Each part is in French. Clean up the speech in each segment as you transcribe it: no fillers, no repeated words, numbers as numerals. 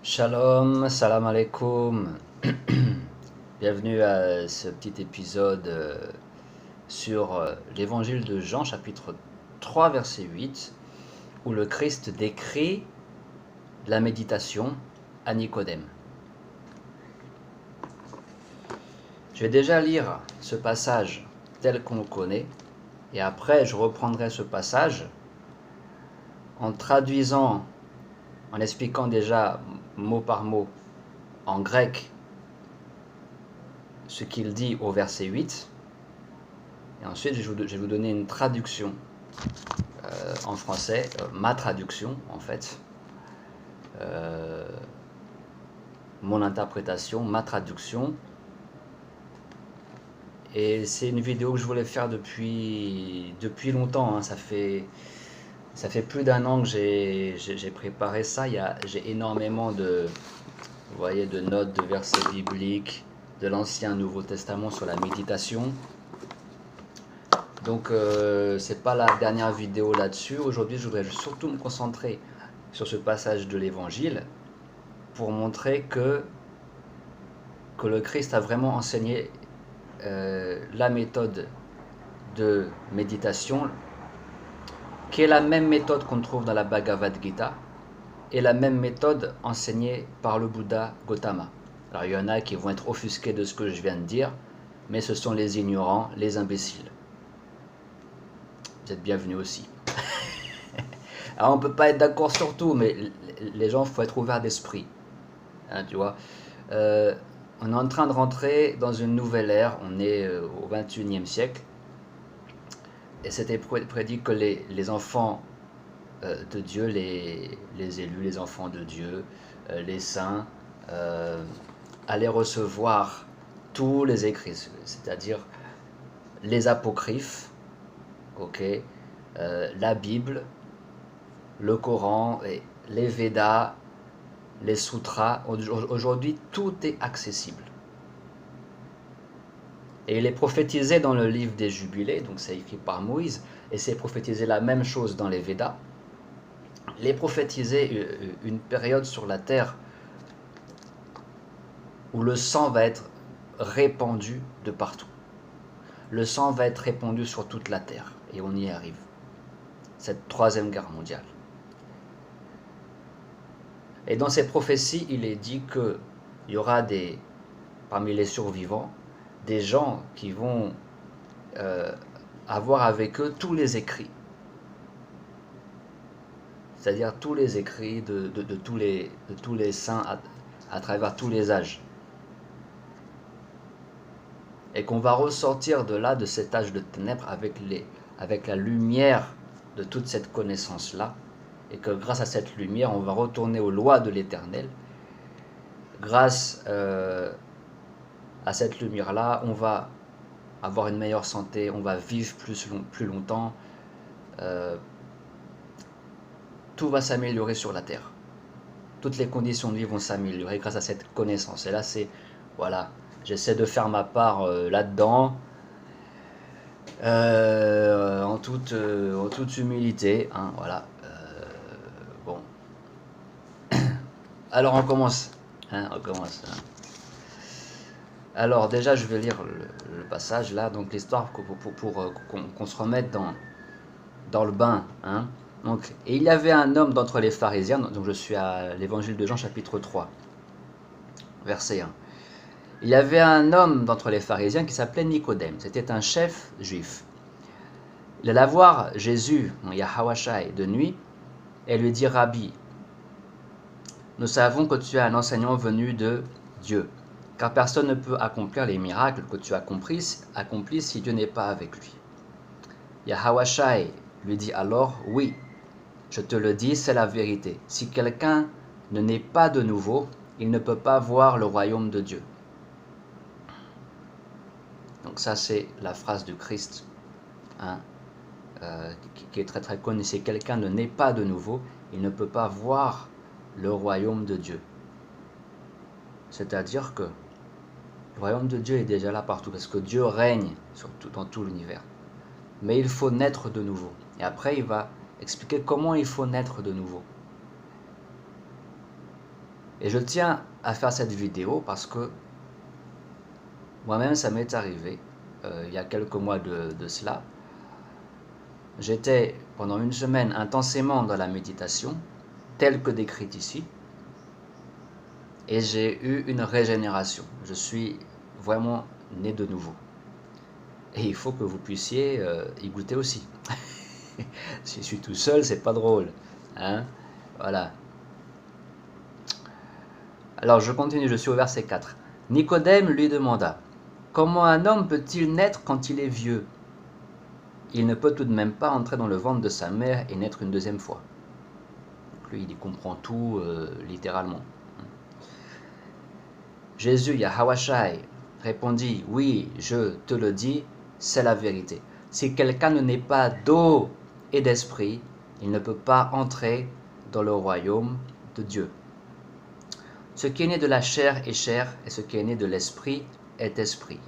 Shalom, salam alaikum. Bienvenue à ce petit épisode sur l'évangile de Jean, chapitre 3, verset 8, où le Christ décrit la méditation à Nicodème. Je vais déjà lire ce passage tel qu'on le connaît, et après je reprendrai ce passage en traduisant, en expliquant déjà mot par mot en grec ce qu'il dit au verset 8, et ensuite je vais vous donner une traduction en français, ma traduction en fait, mon interprétation, ma traduction. Et c'est une vidéo que je voulais faire depuis longtemps, hein. Ça fait plus d'un an que j'ai préparé ça. J'ai énormément de, vous voyez, de notes, de versets bibliques, de l'Ancien Nouveau Testament sur la méditation. Donc c'est pas la dernière vidéo là-dessus. Aujourd'hui, je voudrais surtout me concentrer sur ce passage de l'Évangile pour montrer que le Christ a vraiment enseigné la méthode de méditation, qui est la même méthode qu'on trouve dans la Bhagavad Gita, et la même méthode enseignée par le Bouddha Gautama. Alors il y en a qui vont être offusqués de ce que je viens de dire, mais ce sont les ignorants, les imbéciles. Vous êtes bienvenus aussi. Alors on ne peut pas être d'accord sur tout, mais les gens, il faut être ouvert d'esprit. Hein, tu vois. On est en train de rentrer dans une nouvelle ère, on est au 21e siècle, et c'était prédit que les enfants de Dieu, les élus, les enfants de Dieu, les saints, allaient recevoir tous les écrits, c'est-à-dire les apocryphes, okay, la Bible, le Coran, et les Védas, les sutras. Aujourd'hui, tout est accessible. Et il est prophétisé dans le livre des Jubilés, donc c'est écrit par Moïse, et c'est prophétisé la même chose dans les Védas. Il est prophétisé une période sur la terre où le sang va être répandu de partout. Le sang va être répandu sur toute la terre, et on y arrive. Cette troisième guerre mondiale. Et dans ces prophéties, il est dit qu'il y aura parmi les survivants, des gens qui vont avoir avec eux tous les écrits. C'est-à-dire tous les écrits de tous les saints à travers tous les âges. Et qu'on va ressortir de là, de cet âge de ténèbres, avec la lumière de toute cette connaissance-là, et que grâce à cette lumière, on va retourner aux lois de l'Éternel. Grâce à cette lumière-là, on va avoir une meilleure santé, on va vivre plus longtemps, tout va s'améliorer sur la terre. Toutes les conditions de vie vont s'améliorer grâce à cette connaissance. Et là, voilà, j'essaie de faire ma part là-dedans, en toute humilité, hein, voilà. Bon. Alors on commence. Hein. Alors déjà, je vais lire le passage là, donc l'histoire pour qu'on se remette dans le bain. Hein. Donc, et il y avait un homme d'entre les pharisiens, donc je suis à l'évangile de Jean chapitre 3, verset 1. Il y avait un homme d'entre les pharisiens qui s'appelait Nicodème, c'était un chef juif. Il alla voir Jésus, Yahawashai, de nuit, et lui dit, Rabbi, nous savons que tu es un enseignant venu de Dieu, car personne ne peut accomplir les miracles que tu accomplis si Dieu n'est pas avec lui. Yahawashai lui dit alors, oui, je te le dis, c'est la vérité. Si quelqu'un ne naît pas de nouveau, il ne peut pas voir le royaume de Dieu. Donc ça, c'est la phrase du Christ, hein, qui est très très connue. Si quelqu'un ne naît pas de nouveau, il ne peut pas voir le royaume de Dieu. C'est-à-dire que le royaume de Dieu est déjà là partout, parce que Dieu règne dans tout l'univers. Mais il faut naître de nouveau. Et après, il va expliquer comment il faut naître de nouveau. Et je tiens à faire cette vidéo parce que moi-même, ça m'est arrivé il y a quelques mois de cela. J'étais pendant une semaine intensément dans la méditation, telle que décrite ici, et j'ai eu une régénération. Je suis vraiment né de nouveau. Et il faut que vous puissiez y goûter aussi. Si je suis tout seul, c'est pas drôle. Hein? Voilà. Alors je continue, je suis au verset 4. Nicodème lui demanda, « Comment un homme peut-il naître quand il est vieux? Il ne peut tout de même pas entrer dans le ventre de sa mère et naître une deuxième fois. » Donc lui, il comprend tout littéralement. Jésus, Yahawashai, répondit, « Oui, je te le dis, c'est la vérité. Si quelqu'un ne naît pas d'eau et d'esprit, il ne peut pas entrer dans le royaume de Dieu. Ce qui est né de la chair est chair, et ce qui est né de l'esprit est esprit.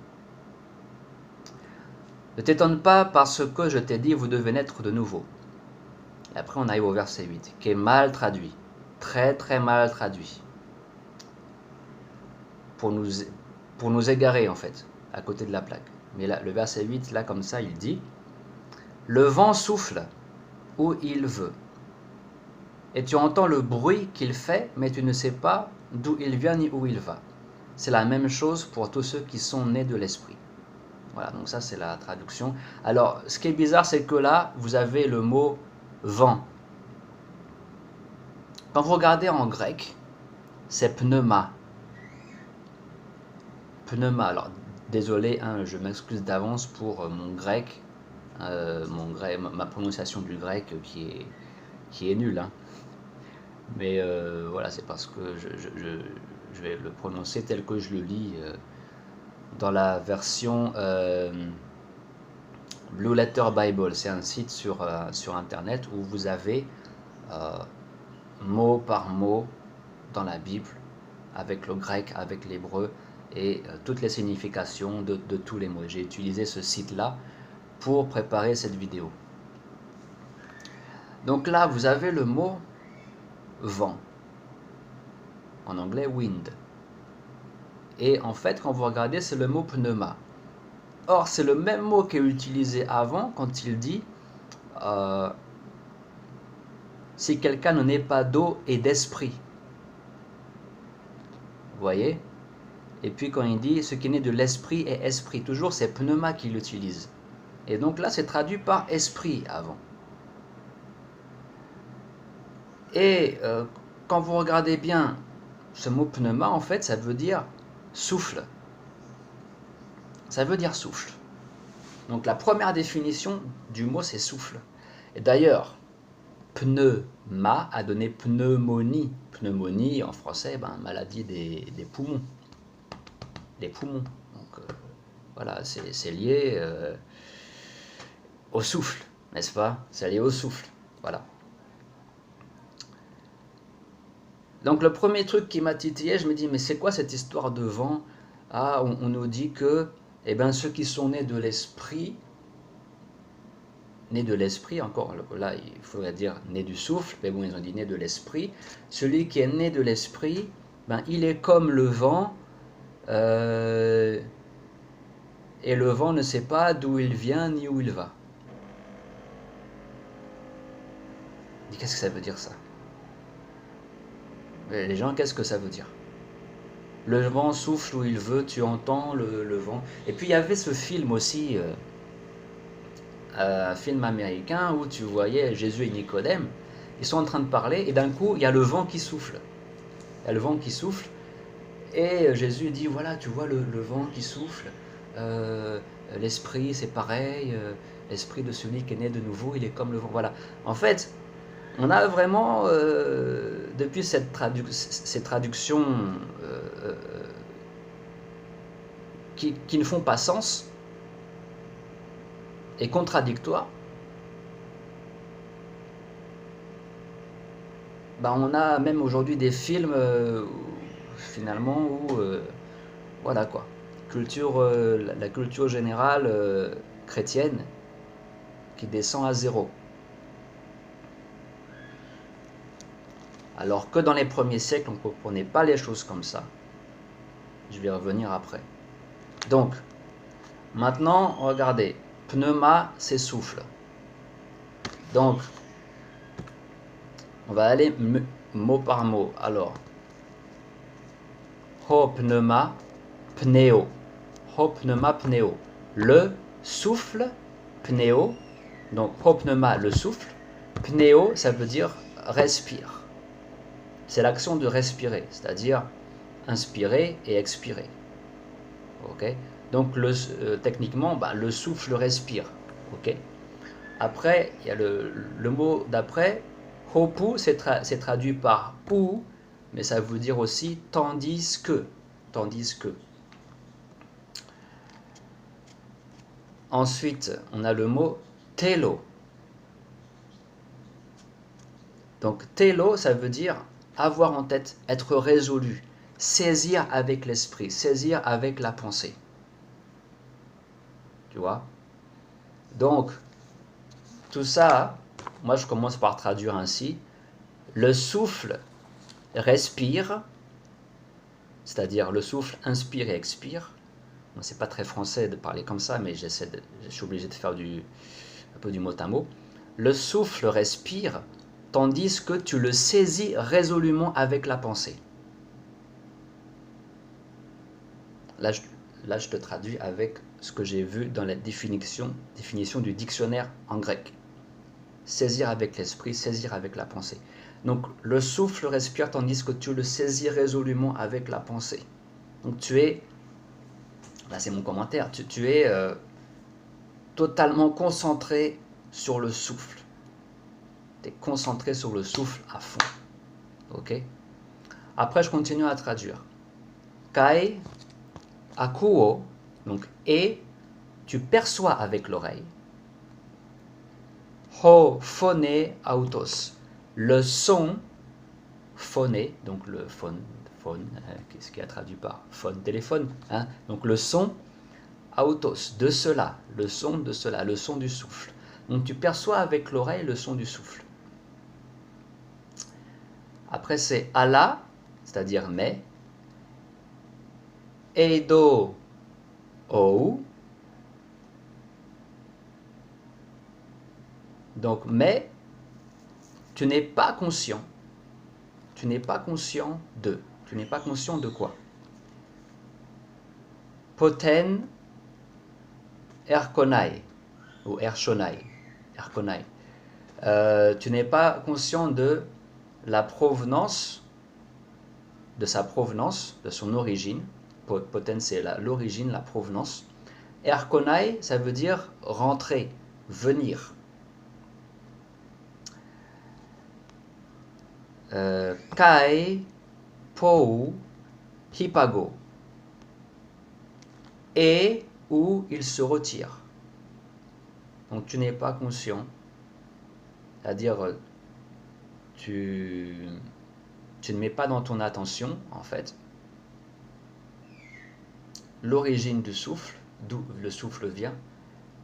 Ne t'étonne pas parce que je t'ai dit, vous devez naître de nouveau. » Et après on arrive au verset 8, qui est mal traduit, très très mal traduit. Pour nous égarer en fait, à côté de la plaque. Mais là, le verset 8, là comme ça, il dit, « Le vent souffle où il veut, et tu entends le bruit qu'il fait, mais tu ne sais pas d'où il vient ni où il va. C'est la même chose pour tous ceux qui sont nés de l'esprit. » Voilà, donc ça c'est la traduction. Alors, ce qui est bizarre, c'est que là, vous avez le mot « vent ». Quand vous regardez en grec, c'est « pneuma ». Pneuma, alors désolé, hein, je m'excuse d'avance pour mon grec, ma prononciation du grec qui est nulle. Hein. Mais voilà, c'est parce que je vais le prononcer tel que je le lis dans la version Blue Letter Bible. C'est un site sur internet où vous avez mot par mot dans la Bible, avec le grec, avec l'hébreu, et toutes les significations de tous les mots. J'ai utilisé ce site-là pour préparer cette vidéo. Donc là, vous avez le mot vent, en anglais wind. Et en fait, quand vous regardez, c'est le mot pneuma. Or, c'est le même mot qui est utilisé avant quand il dit si quelqu'un ne naît pas d'eau et d'esprit. Vous voyez? Et puis quand il dit ce qui est né de l'esprit est esprit, toujours c'est pneuma qu'il utilise. Et donc là c'est traduit par esprit avant. Et quand vous regardez bien ce mot pneuma, en fait ça veut dire souffle. Ça veut dire souffle. Donc la première définition du mot c'est souffle. Et d'ailleurs, pneuma a donné pneumonie. Pneumonie en français, maladie des poumons. Les poumons. Donc voilà, c'est lié au souffle, n'est-ce pas? C'est lié au souffle, voilà. Donc le premier truc qui m'a titillé, je me dis, mais c'est quoi cette histoire de vent? Ah, on nous dit que ceux qui sont nés de l'esprit, encore, là il faudrait dire né du souffle, mais bon, ils ont dit né de l'esprit. Celui qui est né de l'esprit, il est comme le vent, et le vent ne sait pas d'où il vient ni où il va. Qu'est-ce que ça veut dire ça? Les gens, qu'est-ce que ça veut dire? Le vent souffle où il veut, tu entends le vent. Et puis il y avait ce film aussi, un film américain où tu voyais Jésus et Nicodème, ils sont en train de parler et d'un coup il y a le vent qui souffle. Il y a le vent qui souffle et Jésus dit, voilà, tu vois le vent qui souffle, l'esprit c'est pareil, l'esprit de celui qui est né de nouveau, il est comme le vent. Voilà. En fait, on a vraiment, depuis ces traductions qui ne font pas sens et contradictoires, on a même aujourd'hui des films finalement où voilà quoi, la culture générale chrétienne qui descend à zéro. Alors que dans les premiers siècles, on ne comprenait pas les choses comme ça. Je vais y revenir après. Donc, maintenant, regardez. Pneuma, c'est souffle. Donc, on va aller mot par mot. Alors, ho pneuma, pneo. Ho pneuma, pneo. Le souffle, pneo. Donc, ho pneuma, le souffle. Pneo, ça veut dire respire. C'est l'action de respirer, c'est-à-dire inspirer et expirer. Ok. Donc, techniquement, le souffle respire. Ok. Après, il y a le mot d'après. Hopu, c'est traduit par ou, mais ça veut dire aussi tandis que. Tandis que. Ensuite, on a le mot telo. Donc, telo, ça veut dire avoir en tête, être résolu, saisir avec l'esprit, saisir avec la pensée. Tu vois? Donc, tout ça, moi je commence par traduire ainsi. Le souffle respire, c'est-à-dire le souffle inspire et expire. Bon, c'est pas très français de parler comme ça, mais je suis obligé de faire un peu du mot à mot. Le souffle respire, tandis que tu le saisis résolument avec la pensée. Là, je te traduis avec ce que j'ai vu dans la définition du dictionnaire en grec. Saisir avec l'esprit, saisir avec la pensée. Donc, le souffle respire tandis que tu le saisis résolument avec la pensée. Donc, tu es, là c'est mon commentaire, tu es totalement concentré sur le souffle. Tu es concentré sur le souffle à fond. Ok? Après, je continue à traduire. Kai, akuo, donc et, tu perçois avec l'oreille. Ho phone autos, le son, phoné, donc le phone, qu'est-ce qui a traduit par phone, téléphone, hein? Donc le son, autos, de cela, le son de cela, le son du souffle. Donc tu perçois avec l'oreille le son du souffle. Après c'est ala, c'est-à-dire mais, eido, ou. Donc mais, tu n'es pas conscient. Tu n'es pas conscient de. Tu n'es pas conscient de quoi? Poten erkonai ou ershonai. Erkonai. Tu n'es pas conscient de la provenance, de sa provenance, de son origine. Poten, c'est l'origine, la provenance. Erkonai, ça veut dire rentrer, venir. Kai, pou, hipago. Et où il se retire. Donc tu n'es pas conscient. C'est-à-dire, tu ne mets pas dans ton attention, en fait, l'origine du souffle, d'où le souffle vient,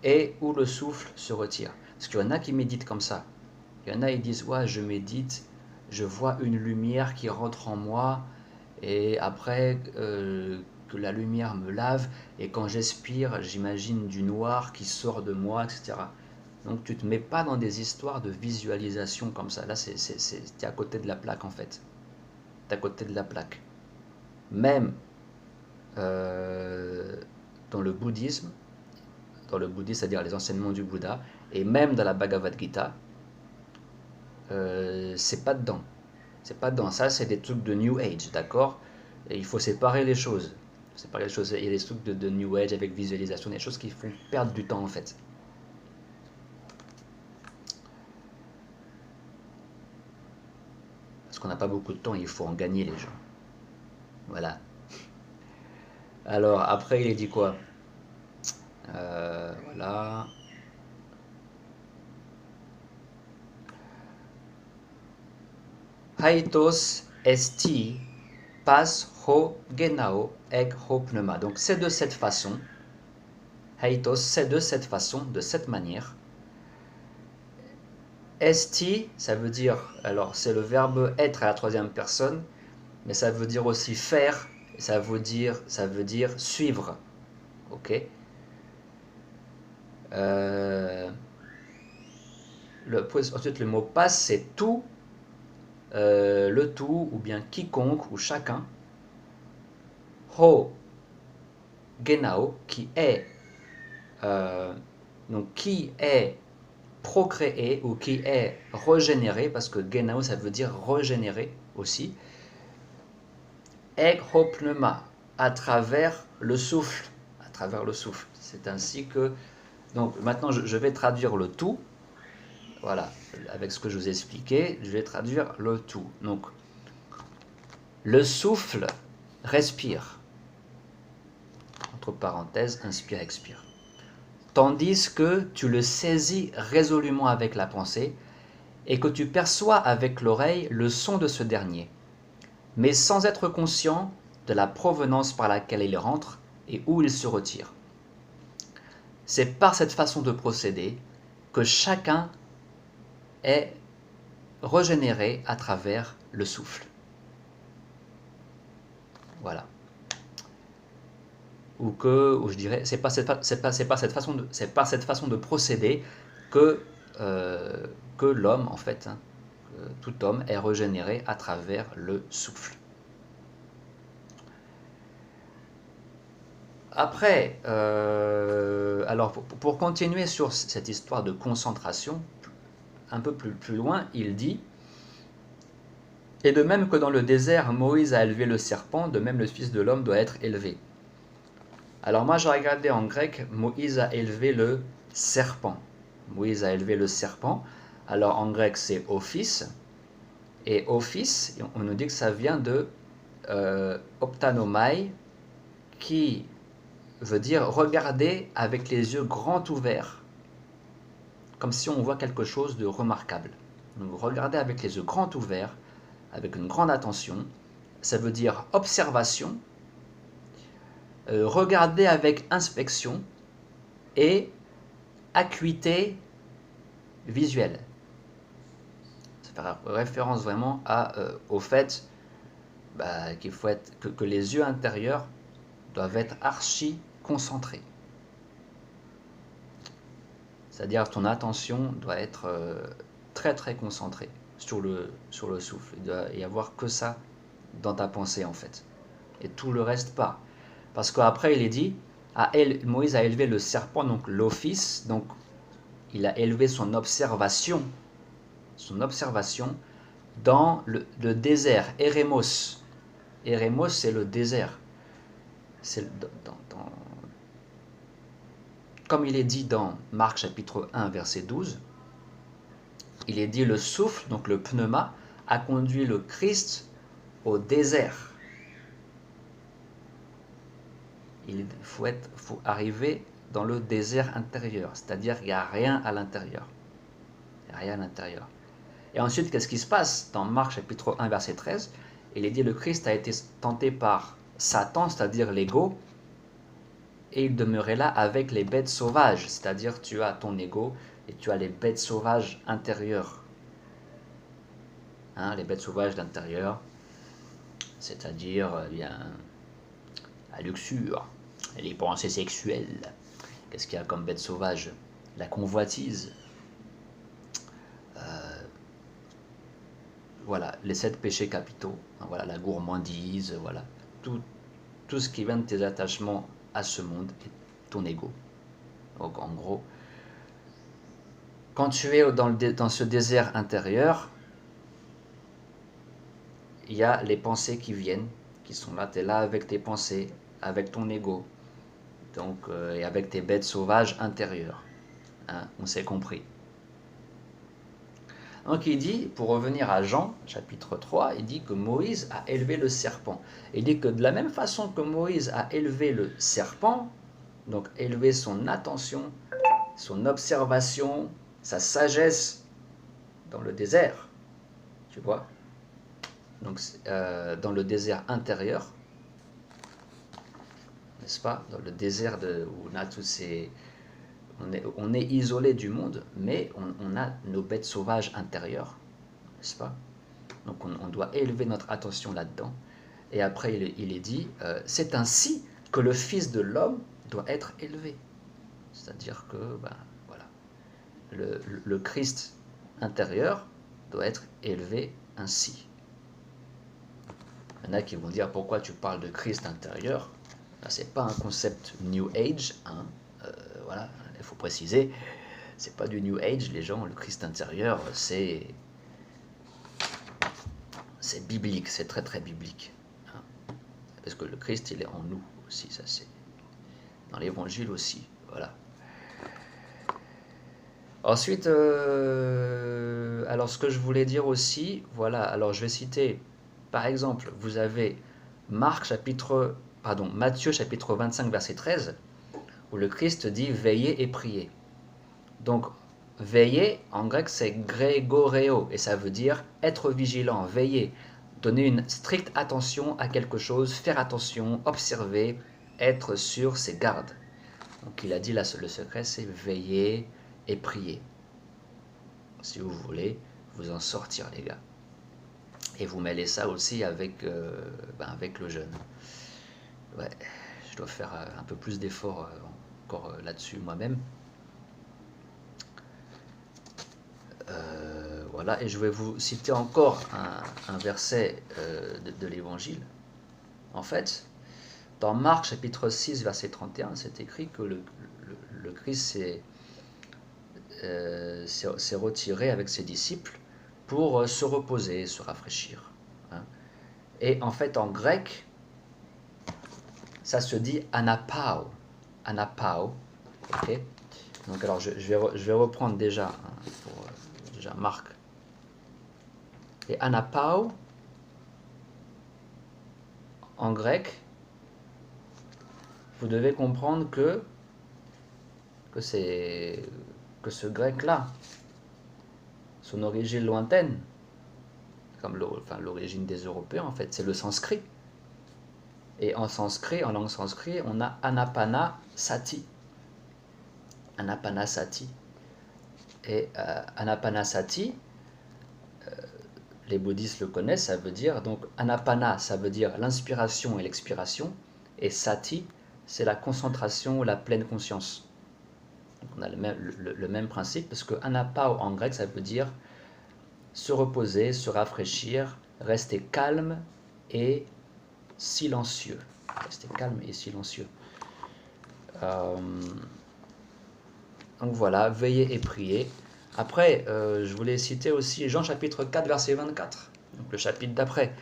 et où le souffle se retire. Parce qu'il y en a qui méditent comme ça. Il y en a qui disent, ouais, je médite, je vois une lumière qui rentre en moi, et après que la lumière me lave, et quand j'expire, j'imagine du noir qui sort de moi, etc. Donc tu ne te mets pas dans des histoires de visualisation comme ça. Là, tu es à côté de la plaque, en fait. Tu es à côté de la plaque. Même dans le bouddhisme, c'est-à-dire les enseignements du Bouddha, et même dans la Bhagavad Gita, c'est pas dedans. C'est pas dedans. Ça, c'est des trucs de New Age, d'accord? Et il faut séparer les choses. Il y a des trucs de New Age avec visualisation, des choses qui font perdre du temps, en fait. Parce qu'on n'a pas beaucoup de temps, il faut en gagner, les gens. Voilà. Alors, après, il dit quoi? Voilà. Haitos esti pas ho genao eg ho pneuma. Donc, c'est de cette façon. Haitos, c'est de cette façon, de cette manière. esti, ça veut dire, alors c'est le verbe être à la troisième personne, mais ça veut dire aussi faire, ça veut dire suivre. Ok. Ensuite, le mot passe, c'est tout, le tout, ou bien quiconque, ou chacun. Ho, genau, qui est, donc qui est procréé ou qui est régénéré, parce que genau ça veut dire régénérer aussi. Eg ho pneuma, à travers le souffle, à travers le souffle. C'est ainsi que, donc maintenant je vais traduire le tout, voilà, avec ce que je vous ai expliqué, je vais traduire le tout. Donc, le souffle respire, entre parenthèses, inspire, expire. Tandis que tu le saisis résolument avec la pensée et que tu perçois avec l'oreille le son de ce dernier, mais sans être conscient de la provenance par laquelle il rentre et où il se retire. C'est par cette façon de procéder que chacun est régénéré à travers le souffle. Voilà. Ou je dirais, c'est par cette façon de procéder que l'homme, en fait, hein, tout homme est régénéré à travers le souffle. Après, alors pour continuer sur cette histoire de concentration, un peu plus loin, il dit « Et de même que dans le désert, Moïse a élevé le serpent, de même le Fils de l'homme doit être élevé. » Alors moi, j'ai regardé en grec, Moïse a élevé le serpent. Moïse a élevé le serpent. Alors en grec, c'est ophis. Et ophis, on nous dit que ça vient de optanomai, qui veut dire regarder avec les yeux grands ouverts, comme si on voit quelque chose de remarquable. Donc regarder avec les yeux grands ouverts, avec une grande attention, ça veut dire observation, regarder avec inspection et acuité visuelle. Ça fait référence vraiment au fait qu'il faut que les yeux intérieurs doivent être archi concentrés. C'est-à-dire ton attention doit être très très concentrée sur le souffle. Il doit y avoir que ça dans ta pensée en fait. Et tout le reste pas. Parce qu'après il est dit, Moïse a élevé le serpent, donc l'office, donc il a élevé son observation dans le désert, Eremos. Eremos, c'est le désert. C'est comme il est dit dans Marc chapitre 1, verset 12, il est dit le souffle, donc le pneuma, a conduit le Christ au désert. Il faut arriver dans le désert intérieur, c'est-à-dire qu'il n'y a rien à l'intérieur. Il n'y a rien à l'intérieur. Et ensuite, qu'est-ce qui se passe dans Marc chapitre 1, verset 13? Il est dit le Christ a été tenté par Satan, c'est-à-dire l'ego, et il demeurait là avec les bêtes sauvages, c'est-à-dire tu as ton ego et tu as les bêtes sauvages intérieures. Hein, les bêtes sauvages d'intérieur, c'est-à-dire la luxure, les pensées sexuelles. Qu'est-ce qu'il y a comme bête sauvage? La convoitise. Voilà, les 7 péchés capitaux. Voilà, la gourmandise, voilà. Tout ce qui vient de tes attachements à ce monde et ton ego. Donc en gros, quand tu es dans ce désert intérieur, il y a les pensées qui viennent, qui sont là, tu es là avec tes pensées, avec ton ego, donc, et avec tes bêtes sauvages intérieures. Hein, on s'est compris. Donc il dit, pour revenir à Jean, chapitre 3, il dit que Moïse a élevé le serpent. Il dit que de la même façon que Moïse a élevé le serpent, donc élevé son attention, son observation, sa sagesse dans le désert, tu vois, donc dans le désert intérieur, n'est-ce pas, dans le désert où on a tous ces, On est isolé du monde, mais on a nos bêtes sauvages intérieures, n'est-ce pas? Donc on doit élever notre attention là-dedans. Et après, il est dit, c'est ainsi que le Fils de l'homme doit être élevé. C'est-à-dire que, ben, voilà, le Christ intérieur doit être élevé ainsi. Il y en a qui vont dire, pourquoi tu parles de Christ intérieur? Ce n'est pas un concept New Age, hein. Voilà, il faut préciser, c'est pas du New Age, les gens, le Christ intérieur, c'est biblique, c'est très très biblique. Hein. Parce que le Christ, il est en nous aussi, ça c'est dans l'évangile aussi, voilà. Ensuite, alors ce que je voulais dire aussi, voilà, alors je vais citer, par exemple, vous avez Matthieu chapitre 25, verset 13, où le Christ dit « Veillez et priez ». Donc, veiller, en grec, c'est grégoreo, et ça veut dire être vigilant, veiller, donner une stricte attention à quelque chose, faire attention, observer, être sur ses gardes. Donc, il a dit là, le secret, c'est veiller et prier. Si vous voulez vous en sortir, les gars. Et vous mêlez ça aussi avec le jeûne. Ouais, je dois faire un peu plus d'efforts encore là-dessus moi-même. Voilà, et je vais vous citer encore un verset de l'Évangile. En fait, dans Marc chapitre 6, verset 31, c'est écrit que le Christ s'est retiré avec ses disciples pour se reposer, se rafraîchir. Hein. Et en fait, en grec, ça se dit anapao. Anapao. Ok. Donc, alors, je vais reprendre déjà, hein, pour déjà Marc. Et anapao, en grec, vous devez comprendre que ce grec-là, son origine lointaine, comme l'origine des Européens en fait, c'est le sanskrit. Et en sanskrit, en langue sanskrit, on a anapanasati. Anapanasati. Et anapanasati, les bouddhistes le connaissent, ça veut dire, donc anapana, ça veut dire l'inspiration et l'expiration, et sati, c'est la concentration ou la pleine conscience. Donc on a le même principe, parce que anapao en grec, ça veut dire se reposer, se rafraîchir, rester calme et silencieux. Rester calme et silencieux. Donc voilà, veiller et prier. Après, je voulais citer aussi Jean chapitre 4, verset 24, donc le chapitre d'après,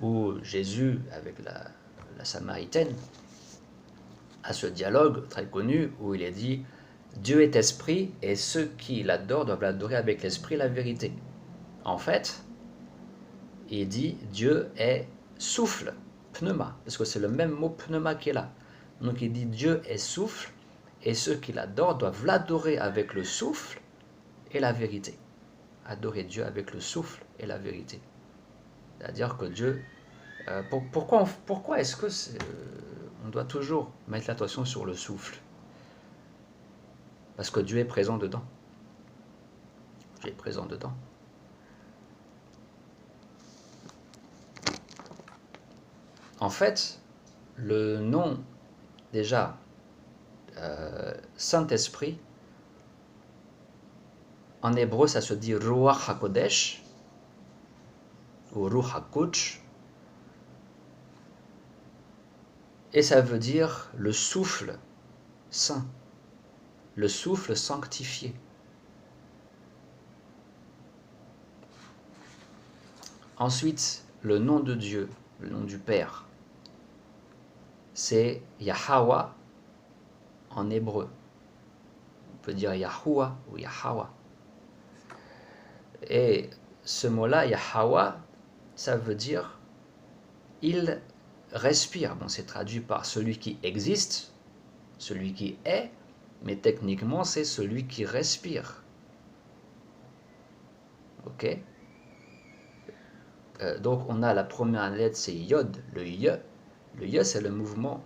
où Jésus, avec la Samaritaine, a ce dialogue très connu où il est dit « Dieu est esprit, et ceux qui l'adorent doivent l'adorer avec l'esprit et la vérité. » En fait, il dit « Dieu est souffle », pneuma, parce que c'est le même mot pneuma qui est là. Donc il dit « Dieu est souffle, et ceux qui l'adorent doivent l'adorer avec le souffle et la vérité. » Adorer Dieu avec le souffle et la vérité. C'est-à-dire que Dieu... pourquoi est-ce que on doit toujours mettre l'attention sur le souffle? Parce que Dieu est présent dedans. Dieu est présent dedans. En fait, le nom, déjà, Saint-Esprit, en hébreu, ça se dit Ruach HaKodesh ou Ruach HaKodesh, et ça veut dire le souffle saint, le souffle sanctifié. Ensuite, le nom de Dieu, le nom du Père, c'est Yahweh en hébreu. On peut dire Yahuwah ou Yahweh. Et ce mot-là, Yahweh, ça veut dire il respire. Bon, c'est traduit par celui qui existe, celui qui est, mais techniquement, c'est celui qui respire. Ok? Donc, on a la première lettre, c'est Yod, le Ye. Le Ye, c'est le mouvement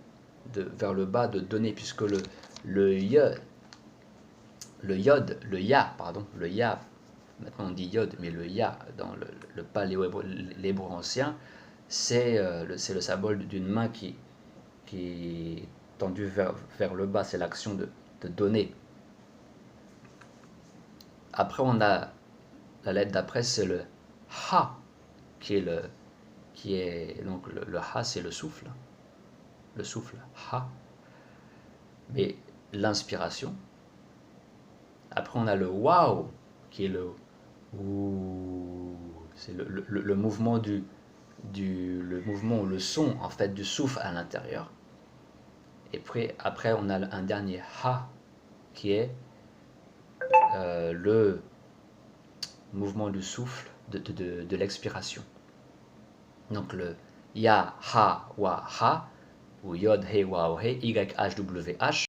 vers le bas de donner, puisque le Ye, le yod, le ya, pardon, le ya, maintenant on dit yod, mais le ya dans le paléo-hébreu ancien, c'est le symbole d'une main qui est tendue vers le bas, c'est l'action de donner. Après, on a la lettre d'après, c'est le ha, donc le ha, c'est le souffle ha, mais l'inspiration. Après, on a le wow, qui est le ouh, c'est le mouvement le mouvement ou le son en fait du souffle à l'intérieur. Et puis après, on a un dernier ha, qui est le mouvement du souffle de l'expiration. Donc le ya, ha, wa, ha, ou yod, he, wa, he, y, h, w, h,